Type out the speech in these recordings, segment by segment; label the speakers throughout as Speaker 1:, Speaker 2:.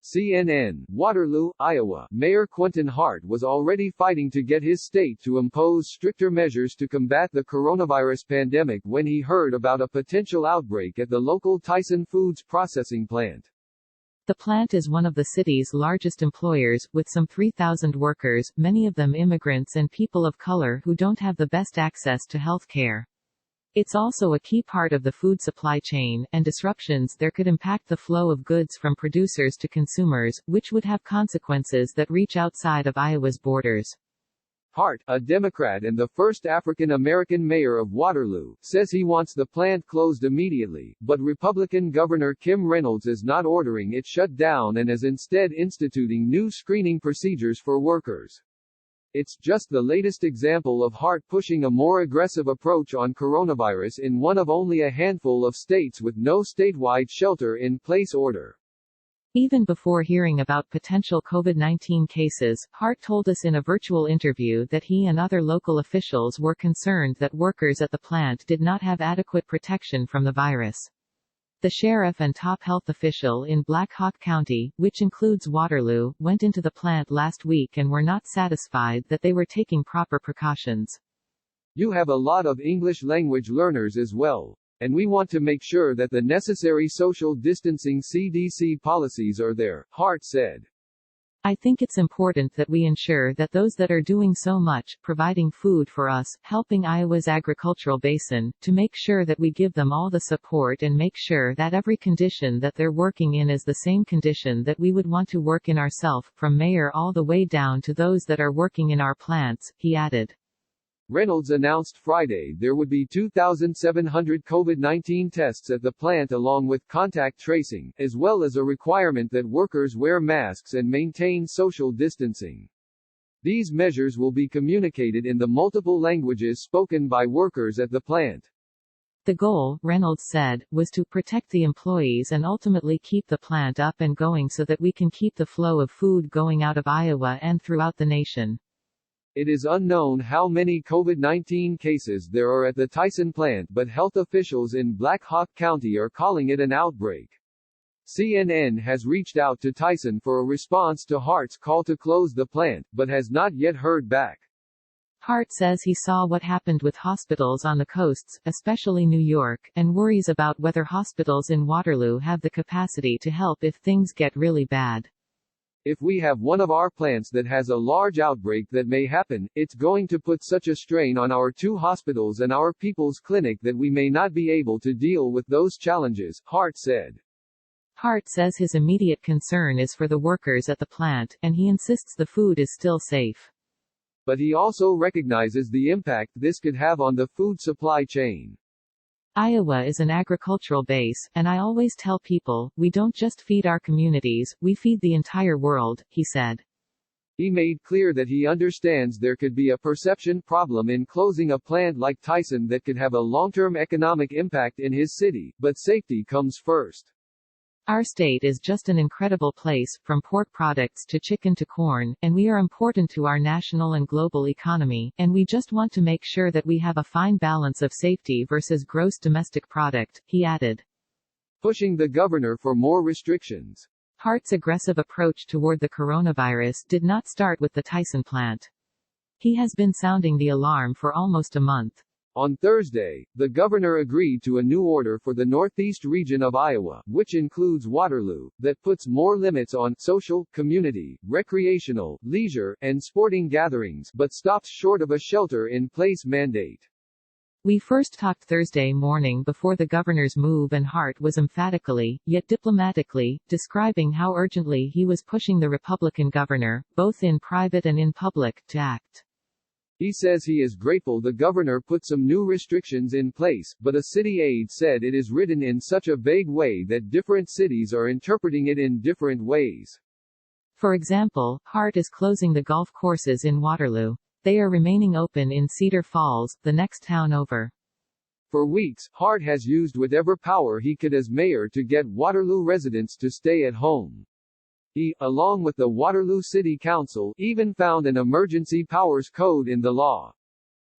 Speaker 1: CNN, Waterloo, Iowa. Mayor Quentin Hart was already fighting to get his state to impose stricter measures to combat the coronavirus pandemic when he heard about a potential outbreak at the local Tyson Foods processing plant.
Speaker 2: The plant is one of the city's largest employers, with some 3,000 workers, many of them immigrants and people of color who don't have the best access to health care. It's also a key part of the food supply chain, and disruptions there could impact the flow of goods from producers to consumers, which would have consequences that reach outside of Iowa's borders.
Speaker 1: Hart, a Democrat and the first African-American mayor of Waterloo, says he wants the plant closed immediately, but Republican Governor Kim Reynolds is not ordering it shut down and is instead instituting new screening procedures for workers. It's just the latest example of Hart pushing a more aggressive approach on coronavirus in one of only a handful of states with no statewide shelter-in-place order.
Speaker 2: Even before hearing about potential COVID-19 cases, Hart told us in a virtual interview that he and other local officials were concerned that workers at the plant did not have adequate protection from the virus. The sheriff and top health official in Black Hawk County, which includes Waterloo, went into the plant last week and were not satisfied that they were taking proper precautions.
Speaker 1: You have a lot of English language learners as well. And we want to make sure that the necessary social distancing CDC policies are there, Hart said.
Speaker 2: I think it's important that we ensure that those that are doing so much, providing food for us, helping Iowa's agricultural basin, to make sure that we give them all the support and make sure that every condition that they're working in is the same condition that we would want to work in ourselves, from mayor all the way down to those that are working in our plants, he added.
Speaker 1: Reynolds announced Friday there would be 2,700 COVID-19 tests at the plant along with contact tracing, as well as a requirement that workers wear masks and maintain social distancing. These measures will be communicated in the multiple languages spoken by workers at the plant.
Speaker 2: The goal, Reynolds said, was to protect the employees and ultimately keep the plant up and going so that we can keep the flow of food going out of Iowa and throughout the nation.
Speaker 1: It is unknown how many COVID-19 cases there are at the Tyson plant, but health officials in Black Hawk County are calling it an outbreak. CNN has reached out to Tyson for a response to Hart's call to close the plant, but has not yet heard back.
Speaker 2: Hart says he saw what happened with hospitals on the coasts, especially New York, and worries about whether hospitals in Waterloo have the capacity to help if things get really bad.
Speaker 1: If we have one of our plants that has a large outbreak that may happen, it's going to put such a strain on our two hospitals and our people's clinic that we may not be able to deal with those challenges, Hart said.
Speaker 2: Hart says his immediate concern is for the workers at the plant, and he insists the food is still safe.
Speaker 1: But he also recognizes the impact this could have on the food supply chain.
Speaker 2: Iowa is an agricultural base, and I always tell people, we don't just feed our communities, we feed the entire world, he said.
Speaker 1: He made clear that he understands there could be a perception problem in closing a plant like Tyson that could have a long-term economic impact in his city, but safety comes first.
Speaker 2: Our state is just an incredible place, from pork products to chicken to corn, and we are important to our national and global economy, and we just want to make sure that we have a fine balance of safety versus gross domestic product, he added.
Speaker 1: Pushing the governor for more restrictions.
Speaker 2: Hart's aggressive approach toward the coronavirus did not start with the Tyson plant. He has been sounding the alarm for almost a month.
Speaker 1: On Thursday, the governor agreed to a new order for the northeast region of Iowa, which includes Waterloo, that puts more limits on social, community, recreational, leisure, and sporting gatherings, but stops short of a shelter-in-place mandate.
Speaker 2: We first talked Thursday morning before the governor's move, and Hart was emphatically, yet diplomatically, describing how urgently he was pushing the Republican governor, both in private and in public, to act.
Speaker 1: He says he is grateful the governor put some new restrictions in place, but a city aide said it is written in such a vague way that different cities are interpreting it in different ways.
Speaker 2: For example, Hart is closing the golf courses in Waterloo. They are remaining open in Cedar Falls, the next town over.
Speaker 1: For weeks, Hart has used whatever power he could as mayor to get Waterloo residents to stay at home. He, along with the Waterloo City Council, even found an emergency powers code in the law.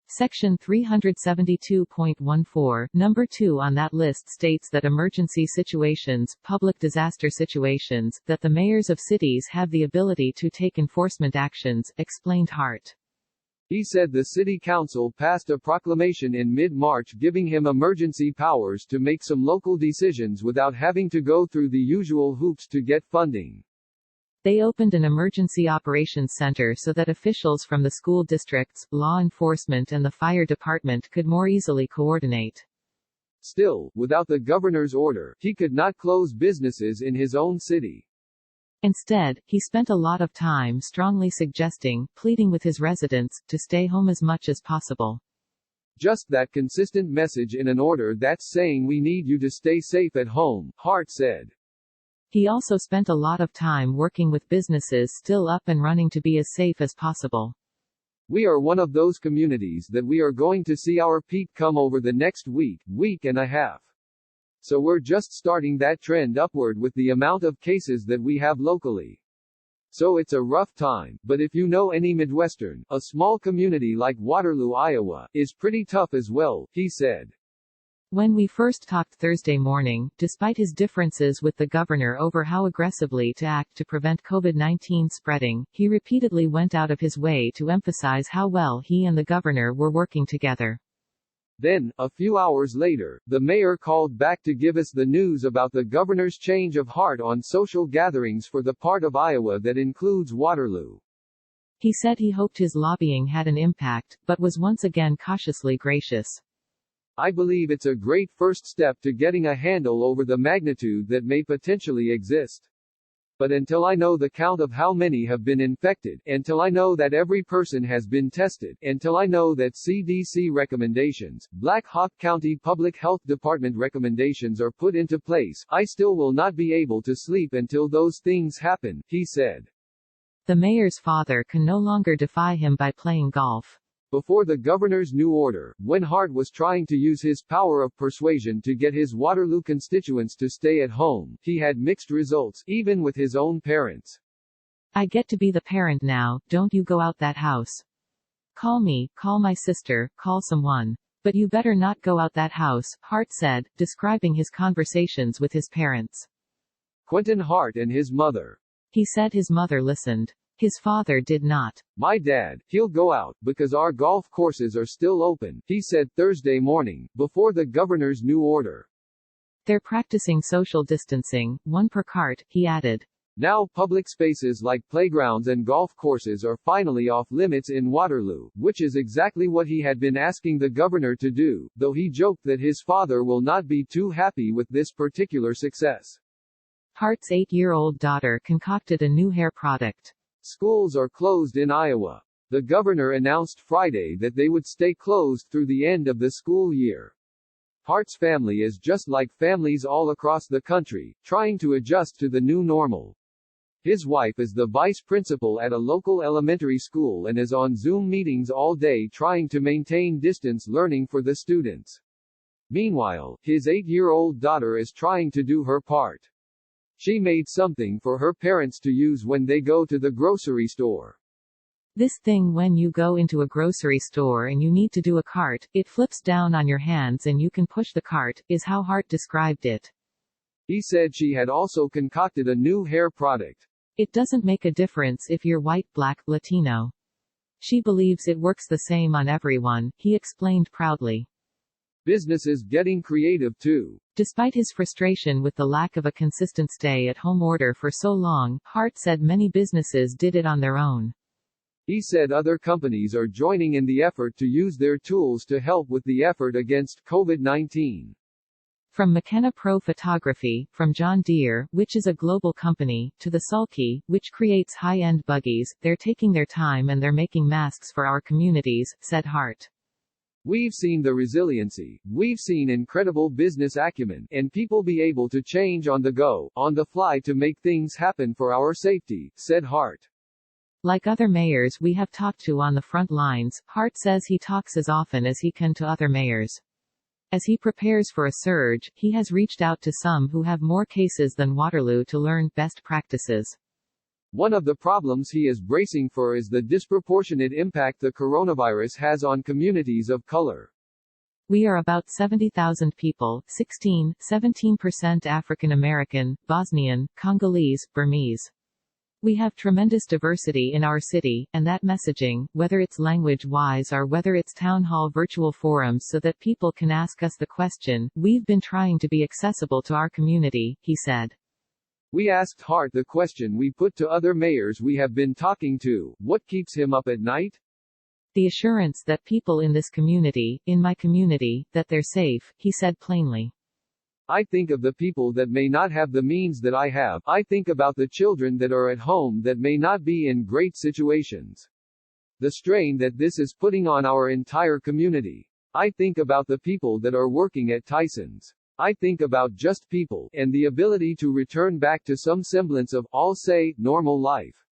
Speaker 2: Section 372.14, number 2 on that list states that emergency situations, public disaster situations, that the mayors of cities have the ability to take enforcement actions, explained Hart.
Speaker 1: He said the city council passed a proclamation in mid-March giving him emergency powers to make some local decisions without having to go through the usual hoops to get funding.
Speaker 2: They opened an emergency operations center so that officials from the school districts, law enforcement and the fire department could more easily coordinate.
Speaker 1: Still, without the governor's order, he could not close businesses in his own city.
Speaker 2: Instead, he spent a lot of time strongly suggesting, pleading with his residents, to stay home as much as possible.
Speaker 1: Just that consistent message in an order that's saying we need you to stay safe at home, Hart said.
Speaker 2: He also spent a lot of time working with businesses still up and running to be as safe as possible.
Speaker 1: We are one of those communities that we are going to see our peak come over the next week and a half. So we're just starting that trend upward with the amount of cases that we have locally. So it's a rough time, but if you know any Midwestern, a small community like Waterloo, Iowa, is pretty tough as well, he said.
Speaker 2: When we first talked Thursday morning, despite his differences with the governor over how aggressively to act to prevent COVID-19 spreading, he repeatedly went out of his way to emphasize how well he and the governor were working together.
Speaker 1: Then, a few hours later, the mayor called back to give us the news about the governor's change of heart on social gatherings for the part of Iowa that includes Waterloo.
Speaker 2: He said he hoped his lobbying had an impact, but was once again cautiously gracious.
Speaker 1: I believe it's a great first step to getting a handle over the magnitude that may potentially exist. But until I know the count of how many have been infected, until I know that every person has been tested, until I know that CDC recommendations, Black Hawk County Public Health Department recommendations are put into place, I still will not be able to sleep until those things happen, he said.
Speaker 2: The mayor's father can no longer defy him by playing golf.
Speaker 1: Before the governor's new order, when Hart was trying to use his power of persuasion to get his Waterloo constituents to stay at home, he had mixed results, even with his own parents.
Speaker 2: I get to be the parent now, don't you go out that house. Call me, call my sister, call someone. But you better not go out that house, Hart said, describing his conversations with his parents.
Speaker 1: Quentin Hart and his mother.
Speaker 2: He said his mother listened. His father did not.
Speaker 1: My dad, he'll go out, because our golf courses are still open, he said Thursday morning, before the governor's new order.
Speaker 2: They're practicing social distancing, one per cart, he added.
Speaker 1: Now public spaces like playgrounds and golf courses are finally off limits in Waterloo, which is exactly what he had been asking the governor to do, though he joked that his father will not be too happy with this particular success.
Speaker 2: Hart's 8-year-old daughter concocted a new hair product.
Speaker 1: Schools are closed in Iowa. The governor announced Friday that they would stay closed through the end of the school year. Hart's family is just like families all across the country, trying to adjust to the new normal. His wife is the vice principal at a local elementary school and is on Zoom meetings all day trying to maintain distance learning for the students. Meanwhile, his 8-year-old daughter is trying to do her part. She made something for her parents to use when they go to the grocery store.
Speaker 2: This thing when you go into a grocery store and you need to do a cart, it flips down on your hands and you can push the cart, is how Hart described it.
Speaker 1: He said she had also concocted a new hair product.
Speaker 2: It doesn't make a difference if you're white, black, Latino. She believes it works the same on everyone, he explained proudly.
Speaker 1: Businesses getting creative too.
Speaker 2: Despite his frustration with the lack of a consistent stay-at-home order for so long, Hart said many businesses did it on their own.
Speaker 1: He said other companies are joining in the effort to use their tools to help with the effort against COVID-19.
Speaker 2: From McKenna Pro Photography, from John Deere, which is a global company, to the Sulky, which creates high-end buggies, they're taking their time and they're making masks for our communities, said Hart.
Speaker 1: We've seen the resiliency, we've seen incredible business acumen, and people be able to change on the go, on the fly to make things happen for our safety, said Hart.
Speaker 2: Like other mayors we have talked to on the front lines, Hart says he talks as often as he can to other mayors. As he prepares for a surge, he has reached out to some who have more cases than Waterloo to learn best practices.
Speaker 1: One of the problems he is bracing for is the disproportionate impact the coronavirus has on communities of color.
Speaker 2: We are about 70,000 people, 17% African American, Bosnian, Congolese, Burmese. We have tremendous diversity in our city, and that messaging, whether it's language-wise or whether it's town hall virtual forums so that people can ask us the question, we've been trying to be accessible to our community, he said.
Speaker 1: We asked Hart the question we put to other mayors we have been talking to, what keeps him up at night?
Speaker 2: The assurance that people in this community, in my community, that they're safe, he said plainly.
Speaker 1: I think of the people that may not have the means that I have. I think about the children that are at home that may not be in great situations. The strain that this is putting on our entire community. I think about the people that are working at Tyson's. I think about just people, and the ability to return back to some semblance of, I'll say, normal life.